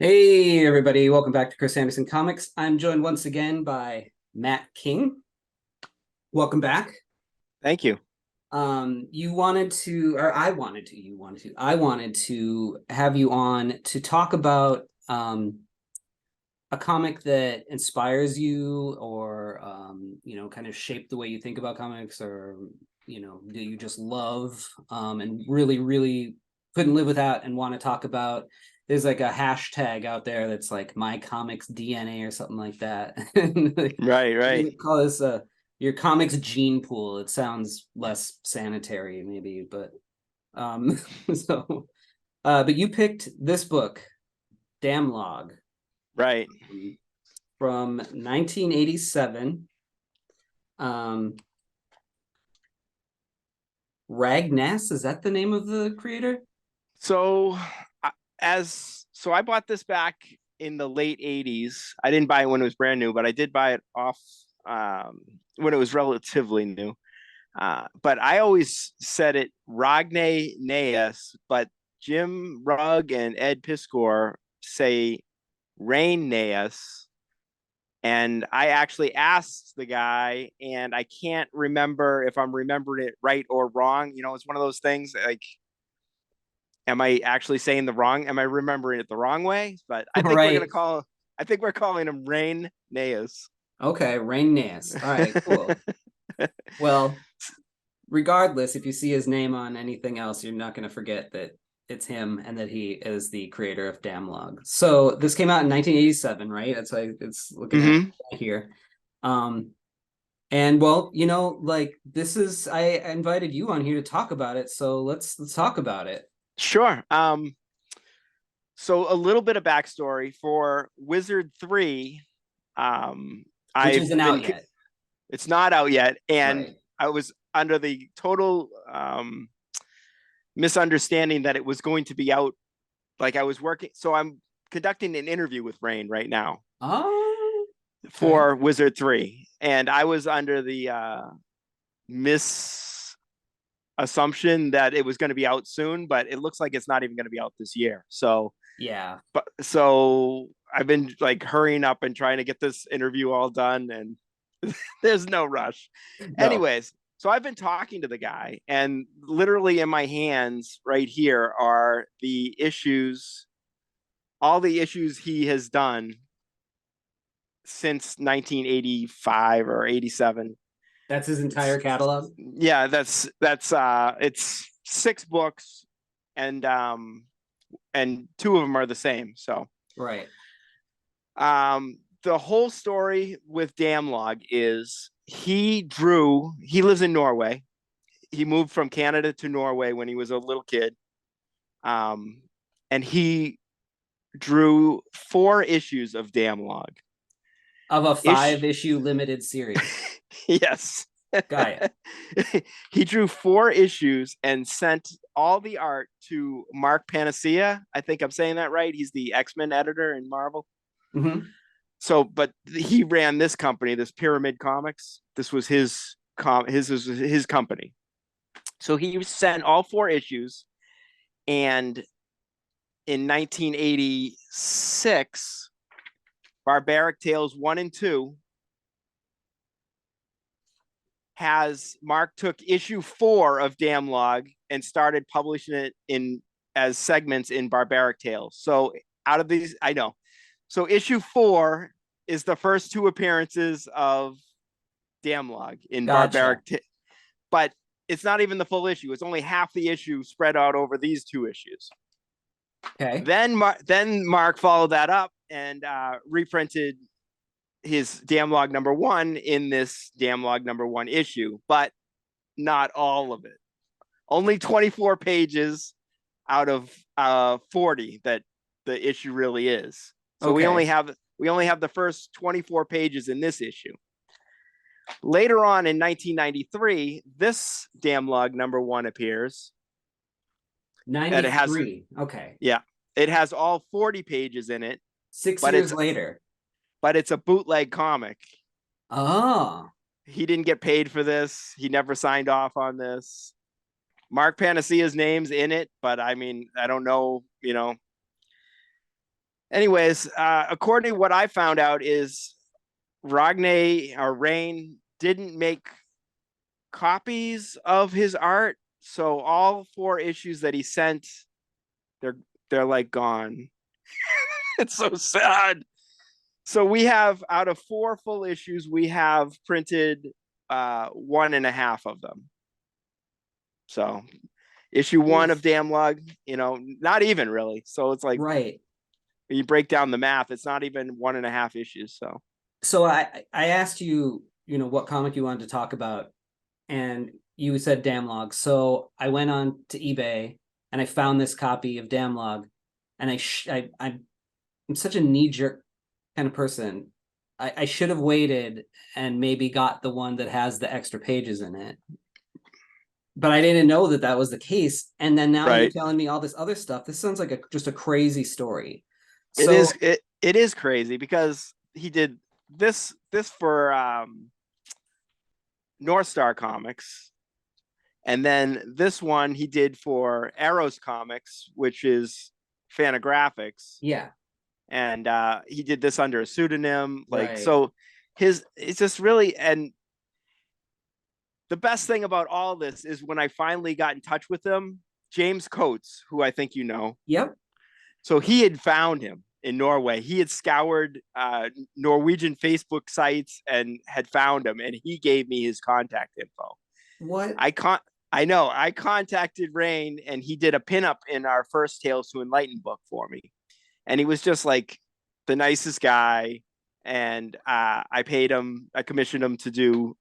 Hey everybody, welcome back to Chris Anderson Comics. I'm joined once again by Matt King. Welcome back. Thank you. You wanted to, or I wanted to, you wanted to, I wanted to have you on to talk about a comic that inspires you or kind of shaped the way you think about comics or that you just love and really, really couldn't live without and want to talk about. There's like a hashtag out there that's like my comics DNA or something like that. Right. Call this your comics gene pool. It sounds less sanitary maybe, but so but you picked this book, DAMLOG, Right. from 1987. Ragne Naess, is that the name of the creator? So I bought this back in the late 80s. I didn't buy it when it was brand new, but I did buy it off when it was relatively new. But I always said it Ragne Naess, but Jim Rugg and Ed Piskor say Ragne Naess. And I actually asked the guy, and I can't remember if I'm remembering it right or wrong. You know, it's one of those things like, am I actually saying the wrong? Am I remembering it the wrong way? But I think Right. I think we're calling him Ragne Naess. Okay, Ragne Naess. All right, cool. Well, regardless, if you see his name on anything else, you're not going to forget that it's him and that he is the creator of DAMLOG. So this came out in 1987, right? That's why it's looking at here. And well, like this is I invited you on here to talk about it, so let's talk about it. Sure. So a little bit of backstory for Wizard 3. Which I've isn't been out yet. It's not out yet, and Right. I was under the total misunderstanding that it was going to be out. Like I was working, so I'm conducting an interview with Rain right now. Oh, okay. For Wizard 3, and I was under the assumption that it was going to be out soon, but it looks like it's not even going to be out this year. So Yeah. so I've been like hurrying up and trying to get this interview all done, and there's no rush. No. Anyways, so I've been talking to the guy, and literally in my hands right here are the issues, all the issues he has done since 1985 or 87. That's his entire It's catalog. Yeah, that's it's 6 books, and two of them are the same. So Right. the whole story with DAMLOG is he lives in Norway. He moved from Canada to Norway when he was a little kid. And he drew 4 issues of DAMLOG. Of a Ish 5-issue limited series. Yes. Got it. He drew 4 issues and sent all the art to Mark Panacea. I think I'm saying that right. He's the X-Men editor in Marvel. Mm-hmm. So, but he ran this company, this Pyramid Comics. This was his company. So he sent all 4 issues, and in 1986, Barbaric Tales 1 and 2 has Mark took issue 4 of DAMLOG and started publishing it in as segments in Barbaric Tales. So out of these, I know. So issue 4 is the first 2 appearances of DAMLOG in Gotcha. but it's not even the full issue. It's only half the issue spread out over these 2 issues. Okay. Then Mark followed that up and reprinted his DAMLOG #1 in this DAMLOG #1 issue, but not all of it. Only 24 pages out of 40 that the issue really is. So we only Okay. have the first 24 pages in this issue. Later on in 1993, this DAMLOG #1 appears, and it has 93. Okay. it has all 40 pages in it, 6 but years later. it's a bootleg comic. Oh. He didn't get paid for this. He never signed off on this. Mark Panacea's name's in it, but I mean, I don't know, Anyways, according to what I found out is Ragne didn't make copies of his art, so all 4 issues that he sent, they're they're like gone. It's so sad. So we have, out of 4 full issues, we have printed 1.5 of them. So issue 1 of DAMLOG, not even really. So it's like, Right. you break down the math, it's not even 1.5 issues. So I asked you, what comic you wanted to talk about, and you said Damlog. So I went on to eBay and I found this copy of Damlog, and I'm such a knee-jerk kind of person. I should have waited and maybe got the one that has the extra pages in it. But I didn't know that that was the case. And then now you're Right. telling me all this other stuff. This sounds like just a crazy story. It So is it is crazy because he did this for North Star Comics, and then this one he did for Arrows Comics, which is Fantagraphics, yeah, and he did this under a pseudonym. Like, right. so it's just really, and the best thing about all this is when I finally got in touch with him, James Coates, who I think you know. Yep. So he had found him in Norway. He had scoured Norwegian Facebook sites and had found him, and he gave me his contact info. What? I know. I contacted Rain, and he did a pinup in our first Tales to Enlighten book for me, and he was just like the nicest guy. And I paid him, I commissioned him to do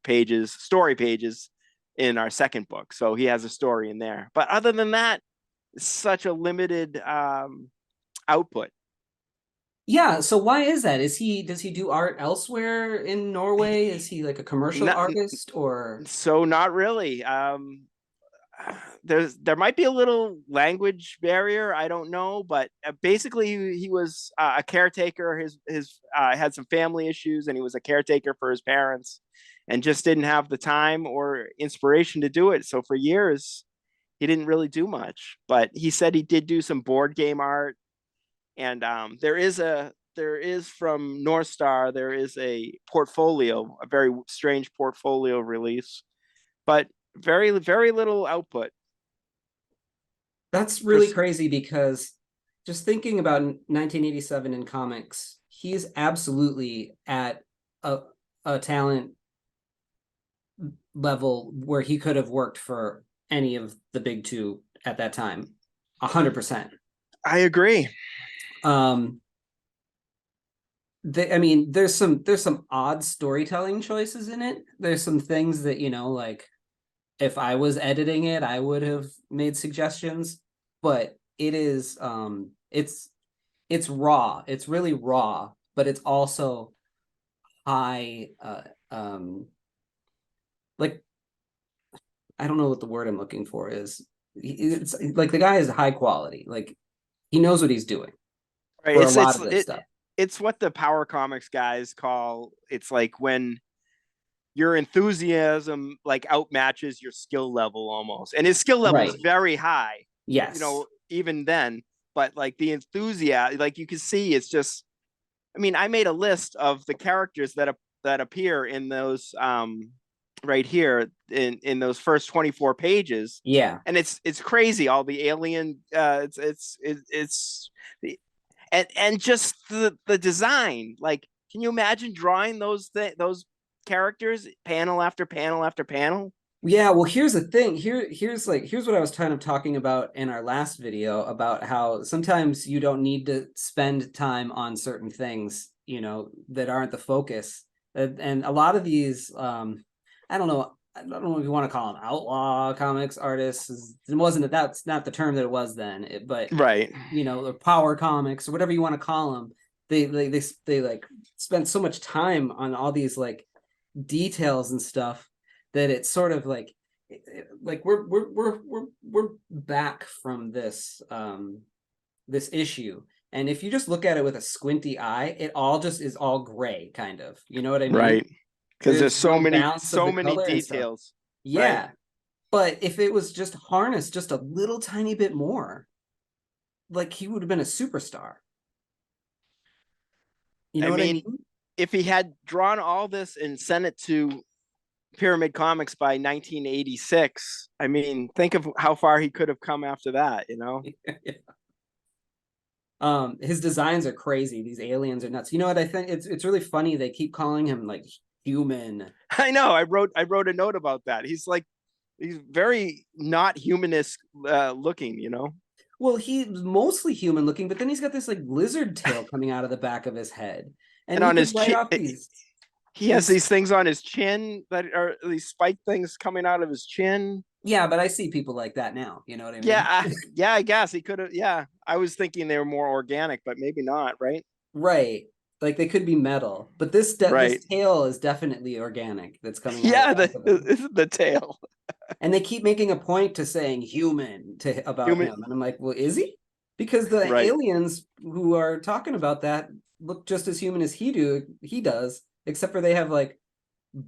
story pages in our second book. So he has a story in there. But other than that, it's such a limited output. Yeah, so why is that? Does he do art elsewhere in Norway? Is he like a commercial Not, artist or so not really. There might be a little language barrier. I don't know, but basically he was a caretaker. His had some family issues, and he was a caretaker for his parents, and just didn't have the time or inspiration to do it. So for years, he didn't really do much. But he said he did do some board game art, and there is from North Star, there is a portfolio, a very strange portfolio release, but very little output. that's For really crazy because just thinking about 1987 in comics, he's absolutely at a talent level where he could have worked for any of the big two at that time. 100%. I agree. Um I mean, there's some odd storytelling choices in it. There's some things that, like if I was editing it, I would have made suggestions, but it's raw. It's really raw, but it's also high like I don't know what the word I'm looking for is. It's like the guy is high quality. Like he knows what he's doing Right. for a lot of this stuff. It's what the power comics guys call, it's like when your enthusiasm like outmatches your skill level almost. And his skill level is Right. very high, Yes. even then. But like the enthusiasm, like you can see, it's just. I mean, I made a list of the characters that appear in those right here in those first 24 pages, Yeah. and it's crazy. All the alien, it's and just the design. Like, can you imagine drawing those characters panel after panel after panel? Yeah, well, here's the thing. Here's what I was kind of talking about in our last video about how sometimes you don't need to spend time on certain things, that aren't the focus. And a lot of these, I don't know, I don't know if you want to call them outlaw comics artists. That's not the term that it was then, but Right. the power comics or whatever you want to call them. They like spend so much time on all these like details and stuff that it's sort of like we're back from this issue, and if you just look at it with a squinty eye, it all just is all gray, kind of, you know what I mean? Right. Because There's there's no balance of so the many color and stuff. details. Right. Yeah, but if it was just harnessed just a little tiny bit more, like he would have been a superstar. You know I what I mean, mean? if he had drawn all this and sent it to Pyramid Comics by 1986, I mean, think of how far he could have come after that, you know? His designs are crazy. These aliens are nuts. You know what I think? It's really funny. They keep calling him like human. I know. I wrote a note about that. He's very not humanist looking, you know? Well, he's mostly human looking, but then he's got this like lizard tail coming out of the back of his head, and And he on could his write chin, off he has these things on his chin that are these spike things coming out of his chin. Yeah, but I see people like that now. You know what I Yeah, mean? yeah, I guess he could have. Yeah, I was thinking they were more organic, but maybe not, right? Right. Like they could be metal, but this Right. tail is definitely organic that's coming out of Yeah, the back of him. the tail. And they keep making a point to saying human to about Human, him. And I'm like, well, is he? Because the right? aliens who are talking about that look just as human as he does, except for they have like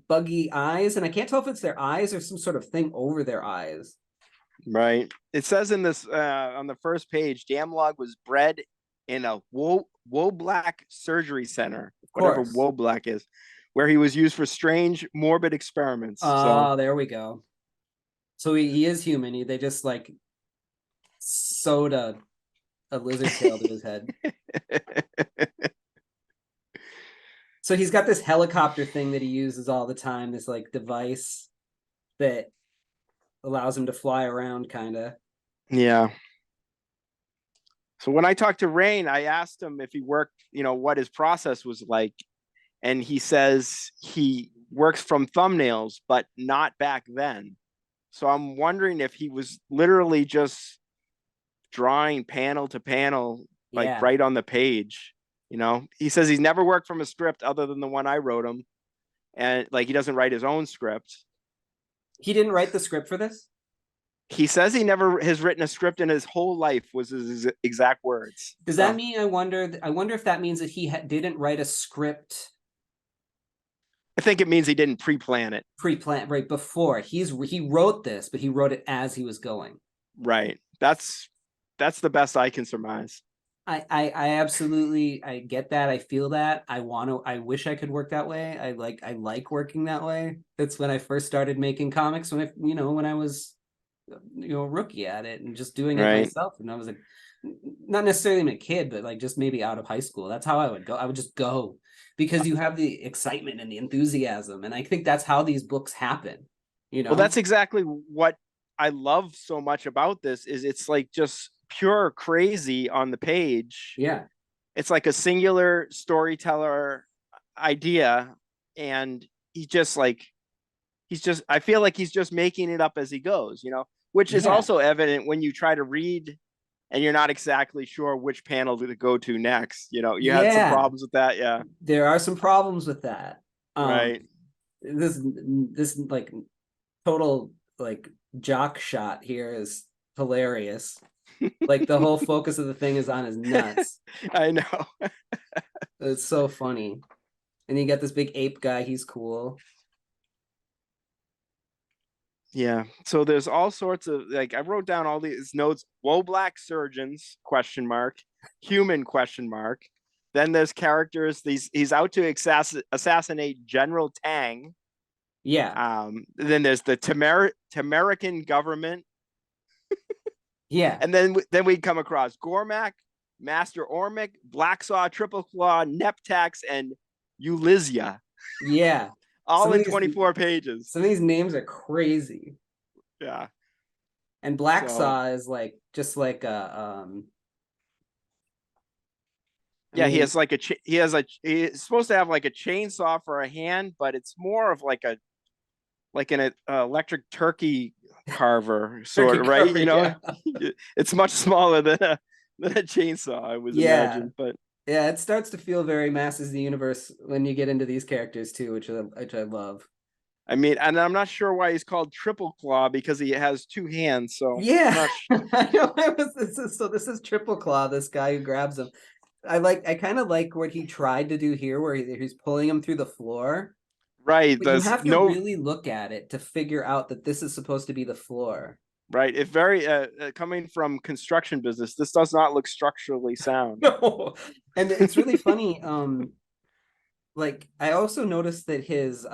buggy eyes, and I can't tell if it's their eyes or some sort of thing over their eyes. Right. It says in this on the first page, Damlog was bred in a Woblak surgery center, Of whatever course. Woblak is, where he was used for strange, morbid experiments. So Oh, there we go. So he is human. They just like sewed a lizard tail to his head. So he's got this helicopter thing that he uses all the time, this like device that allows him to fly around kind of. yeah. So when I talked to Rain, I asked him if he worked, what his process was like. And he says he works from thumbnails, but not back then. So I'm wondering if he was literally just drawing panel to panel, like Yeah. right on the page. He says he's never worked from a script other than the one I wrote him. And like he doesn't write his own script. He didn't write the script for this? He says he never has written a script in his whole life, was his exact words. Does that mean I wonder if that means that he didn't write a script I think it means he didn't pre-plan it. pre-plan right before. He wrote this, but he wrote it as he was going. Right. That's the best I can surmise. I absolutely I get that. I feel that. I wish I could work that way. I like working that way. That's when I first started making comics when I was a rookie at it and just doing it Right. myself. And I was like not necessarily a kid, but like just maybe out of high school. That's how I would go. I would just go because you have the excitement and the enthusiasm. And I think that's how these books happen. Well, that's exactly what I love so much about this is it's like just pure crazy on the page. Yeah. It's like a singular storyteller idea. And I feel like he's just making it up as he goes, which is also evident when you try to read and you're not exactly sure which panel to go to next. You had some problems with that. Yeah. There are some problems with that. Right. This like total like jock shot here is hilarious. Like the whole focus of the thing is on his nuts. I know. It's so funny. And you got this big ape guy, he's cool. Yeah. So there's all sorts of like I wrote down all these notes. Woblak surgeons ? Human ? Then there's characters. He's out to assassinate General Tang. Yeah. Then there's the Tamarican government. Yeah. And then we come across Gormak, Master Ormic, Blacksaw, Triple Claw, Neptax, and Ulyssia. Yeah. All in 24 pages. Some of these names are crazy. Yeah. And Blacksaw is like just like he has like he's supposed to have like a chainsaw for a hand, but it's more of like an electric turkey carver sort of, right? Yeah. It's much smaller than a chainsaw, I was imagine. But yeah, it starts to feel very Masters of the Universe when you get into these characters too, which I love. I mean, and I'm not sure why he's called Triple Claw because he has two hands. So yeah, I know. This is Triple Claw, this guy who grabs him. I kind of like what he tried to do here, where he's pulling him through the floor. Right. But you have to really look at it to figure out that this is supposed to be the floor. Right. It very coming from construction business, this does not look structurally sound. No. And it's really funny. like I also noticed that his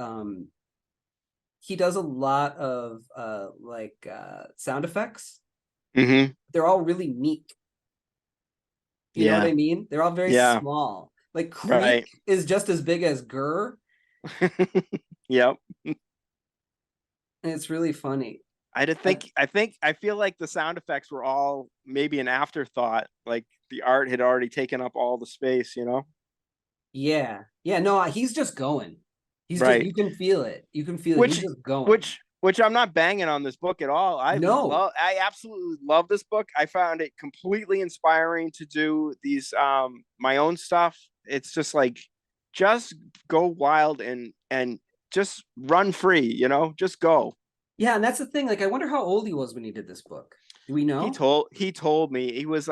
he does a lot of sound effects. Mm-hmm. They're all really meek. You know what Yeah. I mean? They're all very Yeah. small. Like Right. Creek is just as big as Gurr, Yep. and it's really funny. I did I, think I feel like the sound effects were all maybe an afterthought. Like the art had already taken up all the space, you know? yeah. Yeah, no, he's just going. He's just Right. you can feel it. You can feel it. He's Which just going. which I'm not banging on this book at all. No. I absolutely love this book. I found it completely inspiring to do these my own stuff. It's just like just go wild and just run free, you know? Just go. Yeah, and that's the thing. Like, I wonder how old he was when he did this book. Do we know? He told me he was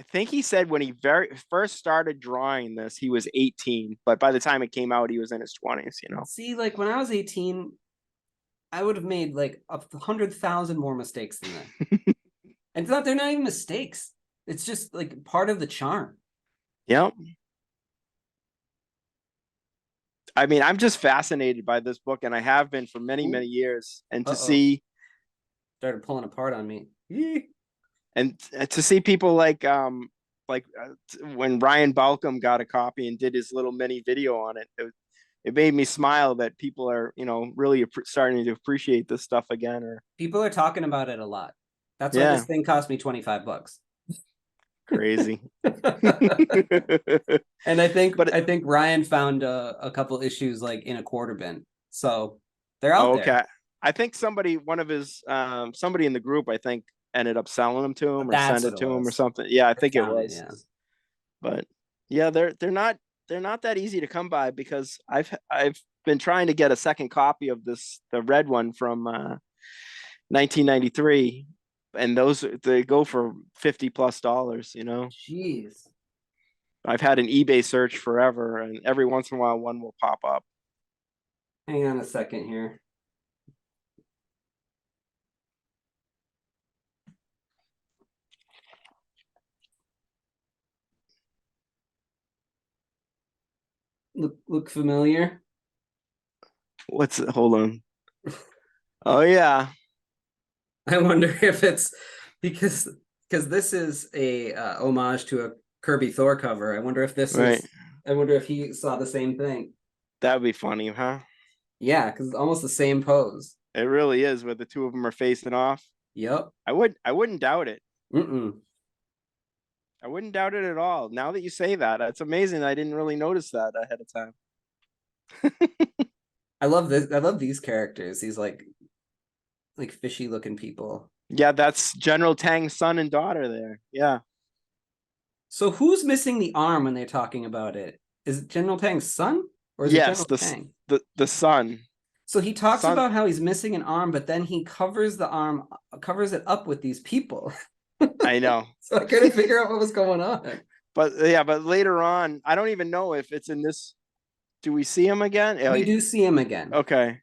I think he said when he very first started drawing this, he was 18, but by the time it came out, he was in his 20s, you know. See, like when I was 18, I would have made like 100,000 more mistakes than that. And it's not they're not even mistakes. It's just like part of the charm. Yep. I mean, I'm just fascinated by this book, and I have been for many, Ooh, many years. And to uh-oh. see Started pulling apart on me. and to see people when Ryan Balcom got a copy and did his little mini video on it, it made me smile that people are, you know, really starting to appreciate this stuff again. Or People are talking about it a lot. That's why this yeah, thing cost me 25 bucks. crazy. And But I think Ryan found a couple issues like in a quarter bin. So they're out oh, there. okay. I think one of his somebody in the group, I think, ended up selling them to him or That's sent what it it to him or was. something. Yeah, I I think it found it, was. yeah. But yeah, they're not that easy to come by because I've been trying to get a second copy of the red one from 1993, and those they go for $50+ you know. Jeez. I've had an eBay search forever, and every once in a while one will pop up. Hang on a second here. Look familiar? What's it? Hold on. Oh yeah. I wonder if it's because this is a homage to a Kirby Thor cover. Right. I wonder if he saw the same thing. That would be funny, huh? Yeah, because it's almost the same pose. It really is, where the two of them are facing off. Yep. I wouldn't doubt it. Mm-mm. I wouldn't doubt it at all. Now that you say that, it's amazing. I didn't really notice that ahead of time. I love this. I love these characters. These like fishy looking people. Yeah, that's General Tang's son and daughter there. Yeah. So who's missing the arm when they're talking about it? Is it General Tang's son or is it Yes, General Tang? the son. So he talks Son. about how he's missing an arm, but then he covers it up with these people. I know. So I couldn't figure out what was going on. But yeah, but later on, I don't even know if it's in this. Do we see him again? We do see him again. Okay.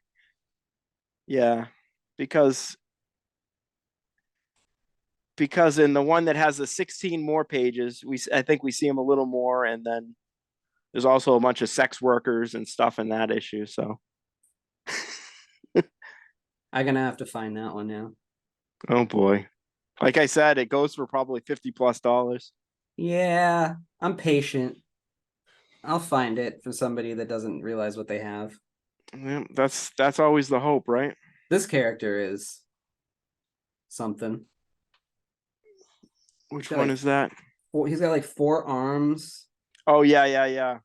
Yeah. Because in the one that has the 16 more pages, I think we see him a little more, and then there's also a bunch of sex workers and stuff in that issue. So, I'm gonna have to find that one now. oh boy, like I said, it goes for probably $50+. Yeah, I'm patient. I'll find it for somebody that doesn't realize what they have. Yeah, that's always the hope, right? This character is something. Which one is that? He's got like four arms. Oh yeah, yeah, yeah.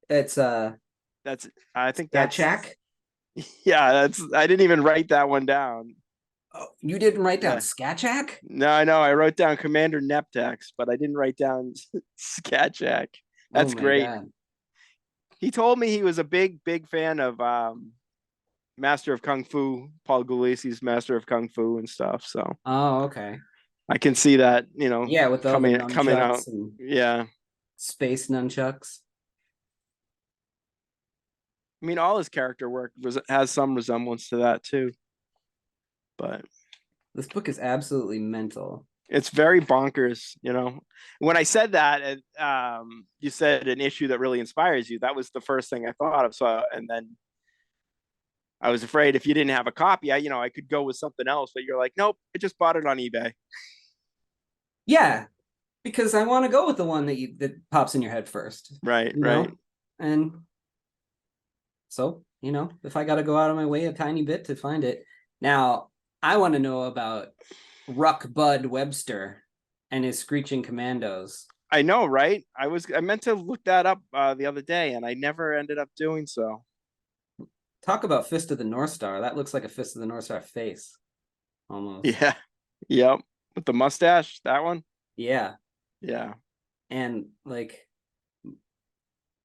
It's That's I think that's Skatchak. yeah. That's I didn't even write that one down. Oh, you didn't write down Yeah. Skatchak? No, I know. I wrote down Commander Neptax, but I didn't write down Skatchak. Oh That's my great. god. He told me he was a big fan of Master of Kung Fu, Paul Gulacy's Master of Kung Fu and stuff. So Oh, okay. I can see that, Yeah, with all the coming out. nunchucks and Yeah. space nunchucks. I mean, all his character work has some resemblance to that too. But This book is absolutely mental. It's very bonkers, you know. When I said that, you said an issue that really inspires you. That was the first thing I thought of. So, and then I was afraid if you didn't have a copy, I could go with something else. But you're like, nope, I just bought it on eBay. Yeah, because I want to go with the one that pops in your head first, Right, you right. know? And so, if I got to go out of my way a tiny bit to find it. Now, I want to know about Ruck Bud Webster and his Screeching Commandos. I know, right? I meant to look that up the other day, and I never ended up doing so. Talk about Fist of the North Star. That looks like a Fist of the North Star face, almost. Yeah, yep. With the mustache, that one. Yeah. Yeah, And like,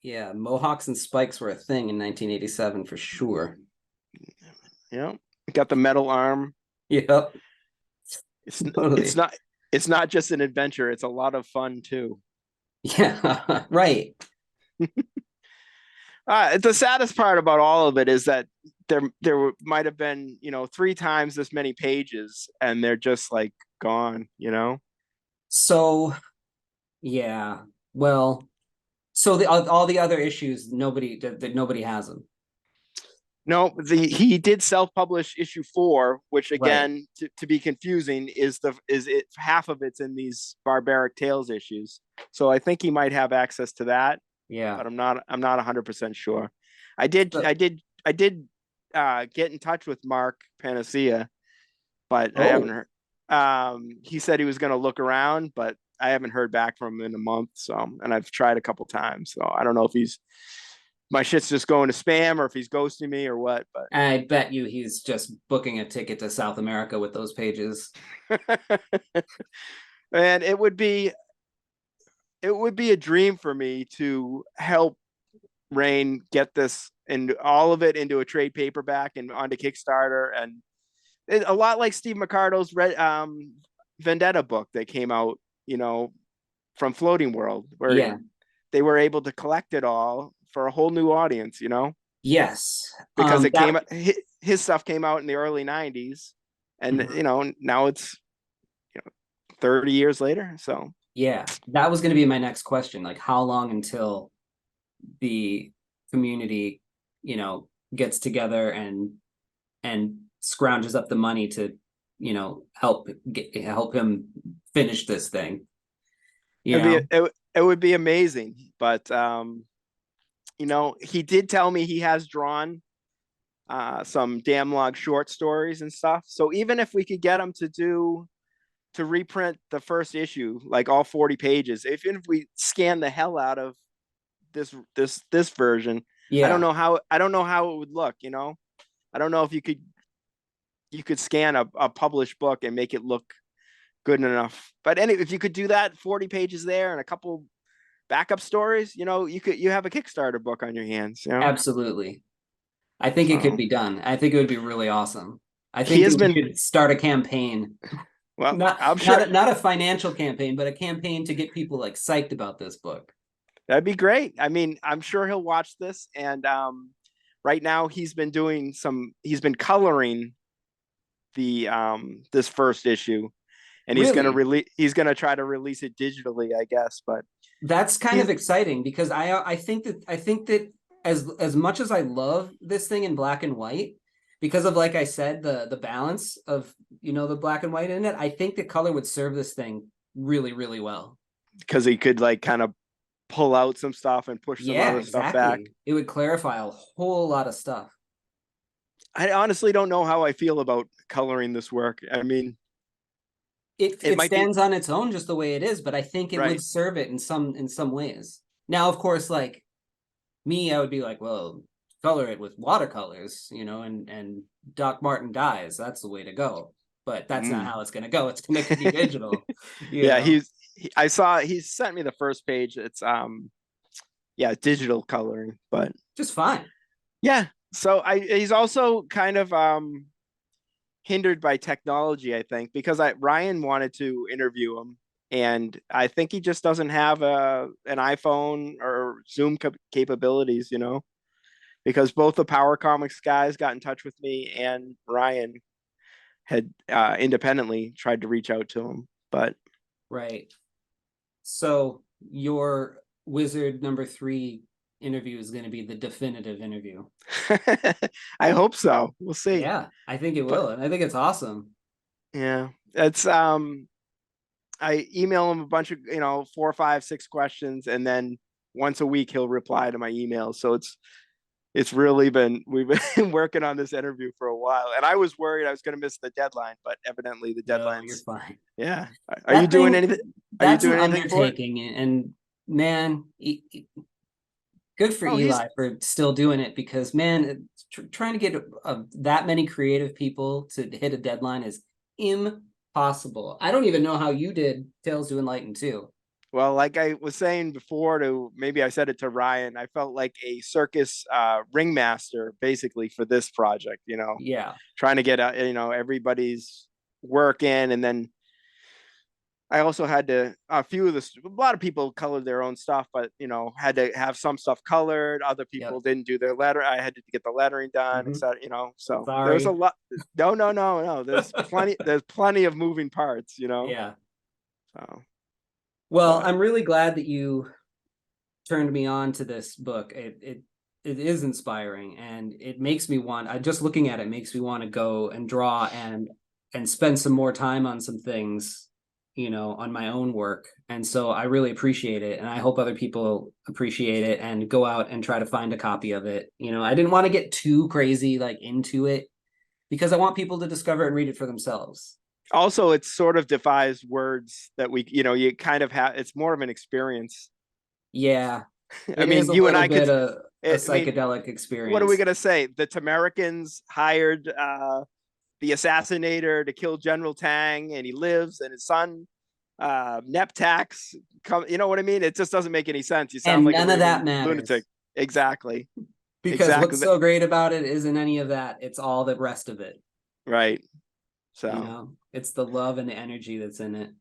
yeah, mohawks and spikes were a thing in 1987 for sure. yeah. Got the metal arm. Yep. It's it's Totally. not it's not just an adventure. It's a lot of fun too. Yeah, right. The saddest part about all of it is that there might have been, 3 times this many pages, and they're just like gone. So, yeah. Well, so the all the other issues that nobody has them. No, he did self-publish issue 4, which Right. again, to be confusing, is it half of it's in these Barbaric Tales issues. So I think he might have access to that, Yeah. but I'm not 100% sure. I did So, I did I did get in touch with Mark Panacea, but I haven't oh, heard. He said he was going to look around, but I haven't heard back from him in a month. So, and I've tried a couple times, so I don't know if my shit's just going to spam or if he's ghosting me or what. I bet you he's just booking a ticket to South America with those pages. But and it would be a dream for me to help Rain get this and all of it into a trade paperback and onto Kickstarter, and a lot like Steve McCardle's Vendetta book that came out, from Floating World, where Yeah. they were able to collect it all for a whole new audience, Yes. because it came That his stuff came out in the early 90s, and mhm. now it's 30 years later. So Yeah, that was going to be my next question. Like, how long until the community, gets together and scrounges up the money to, help him finish this thing. You it'd be know, it would be amazing, but he did tell me he has drawn some DAMLOG short stories and stuff. So even if we could get him to reprint the first issue, like all 40 pages, even if we scan the hell out of this version, yeah, I don't know how it would look. I don't know if you could scan a published book and make it look good enough. But anyway, if you could do that, 40 pages there and a couple backup stories, you have a Kickstarter book on your hands. absolutely. I think it could So be done. I think it would be really awesome. I he think has that we been should start a campaign, well. not I'm not sure not a financial campaign, but a campaign to get people like psyched about this book. that'd be great. I mean, I'm sure he'll watch this, and right now he's been coloring the this first issue, and Really, he's gonna try to release it digitally, I guess. But that's kind of he's exciting because I think that as much as I love this thing in black and white, because of like I said, the balance of the black and white in it, I think the color would serve this thing really, really well. because he could like kind of pull out some stuff and push some Yeah, other stuff back. exactly. It would clarify a whole lot of stuff. I honestly don't know how I feel about coloring this work. I mean, It it it might be stands on its own just the way it is, but I think it would right. serve it in some ways. Now, of course, like me, I would be like, well, color it with watercolors, and Doc Martin dies. That's the way to go. But that's not Mm. how it's gonna go. It's gonna be digital, you Yeah, know. I saw he sent me the first page. It's yeah, digital coloring, but Just fine. yeah. So he's also kind of hindered by technology, I think, because Ryan wanted to interview him, and I think he just doesn't have an iPhone or Zoom capabilities, because both the Power Comics guys got in touch with me, and Ryan had independently tried to reach out to him. But Right. So your Wizard #3 interview is going to be the definitive interview. I hope so. We'll see. Yeah, I think it But will. And I think it's awesome. yeah, it's I email him a bunch of 4, 5, 6 questions, and then once a week he'll reply to my emails. So it's really been we've been working on this interview for a while, and I was worried I was going to miss the deadline, but evidently the No, you're deadline's fine. yeah. Are you That doing thing, anything? Are you that's an doing anything for it? undertaking. And man, good for Oh, he's Eli for still doing it because, man, trying to get that many creative people to hit a deadline is impossible. I don't even know how you did Tales to Enlighten 2. well, like I was saying before, to maybe I said it to Ryan, I felt like a circus ringmaster basically for this project, Yeah. trying to get everybody's work in, and then I also had to a lot of people colored their own stuff, but had to have some stuff colored. Other Yep. people didn't do their letter. I had to get the lettering done, Mhm. etc. So there was a Sorry. lot. No, no, no, no. There's plenty. There's plenty of moving parts. Yeah. So, Well, but I'm really glad that you turned me on to this book. It is inspiring, and it makes me want. I just looking at it makes me want to go and draw and spend some more time on some things, on my own work. And so I really appreciate it, and I hope other people appreciate it and go out and try to find a copy of it. I didn't want to get too crazy like into it because I want people to discover and read it for themselves. also it sort of defies words that you kind of have. It's more of an experience. Yeah, I it is mean, a you and little I could. bit of a I mean, psychedelic what are we experience. gonna say? The Tamaricans hired the assassinator to kill General Tang, and he lives, and his son Neptax come. You know what I mean? It just doesn't make any sense. You sound And like a none of that raving lunatic. matters Exactly. because what's Exactly. so great about it isn't any of that. It's all the rest of it. Right. So It's the love and the energy that's in it.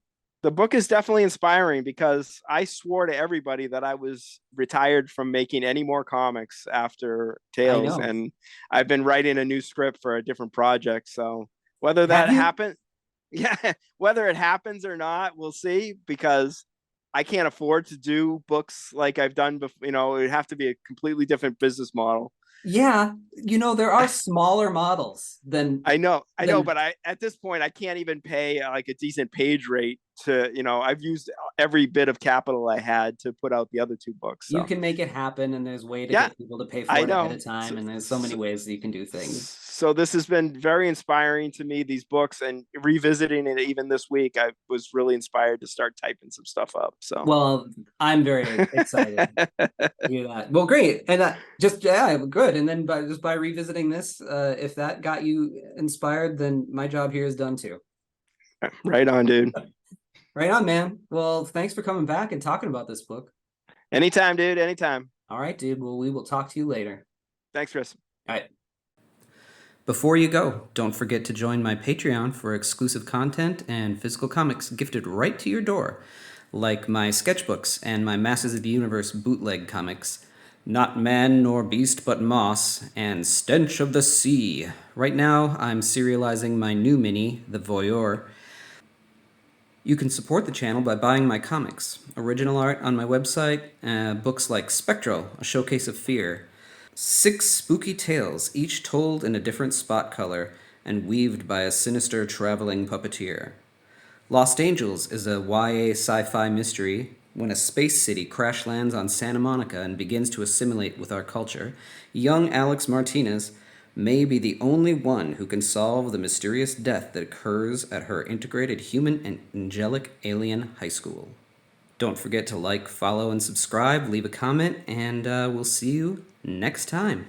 the book is definitely inspiring because I swore to everybody that I was retired from making any more comics after I Tales, know. and I've been writing a new script for a different project. So whether Have that you? happens, yeah, whether it happens or not, we'll see, because I can't afford to do books like I've done before. It would have to be a completely different business model. Yeah, there are smaller models I know, than but at this point I can't even pay like a decent page rate to, I've used every bit of capital I had to put out the other 2 books. you So can make it happen, and there's a way to yeah, get people to pay I for it ahead know. of time, So, and there's so many so, ways that you can do things. so this has been very inspiring to me, these books, and revisiting it even this week, I was really inspired to start typing some stuff up. So Well, I'm very excited to hear that. Well, great. And just, yeah, good. And then by revisiting this, if that got you inspired, then my job here is done too. right on, dude. Right on, man. Well, thanks for coming back and talking about this book. Anytime, dude. Anytime. All right, dude. Well, we will talk to you later. Thanks, Chris. All right. Before you go, don't forget to join my Patreon for exclusive content and physical comics gifted right to your door, like my sketchbooks and my Masters of the Universe bootleg comics, Not Man Nor Beast But Moss, and Stench of the Sea. Right now, I'm serializing my new mini, The Voyeur. You can support the channel by buying my comics, original art on my website, books like Spectral, A Showcase of Fear, 6 spooky tales, each told in a different spot color and weaved by a sinister traveling puppeteer. Lost Angels is a YA sci-fi mystery when a space city crash lands on Santa Monica and begins to assimilate with our culture. Young Alex Martinez may be the only one who can solve the mysterious death that occurs at her integrated human and angelic alien high school. Don't forget to like, follow, and subscribe, leave a comment, and we'll see you next time.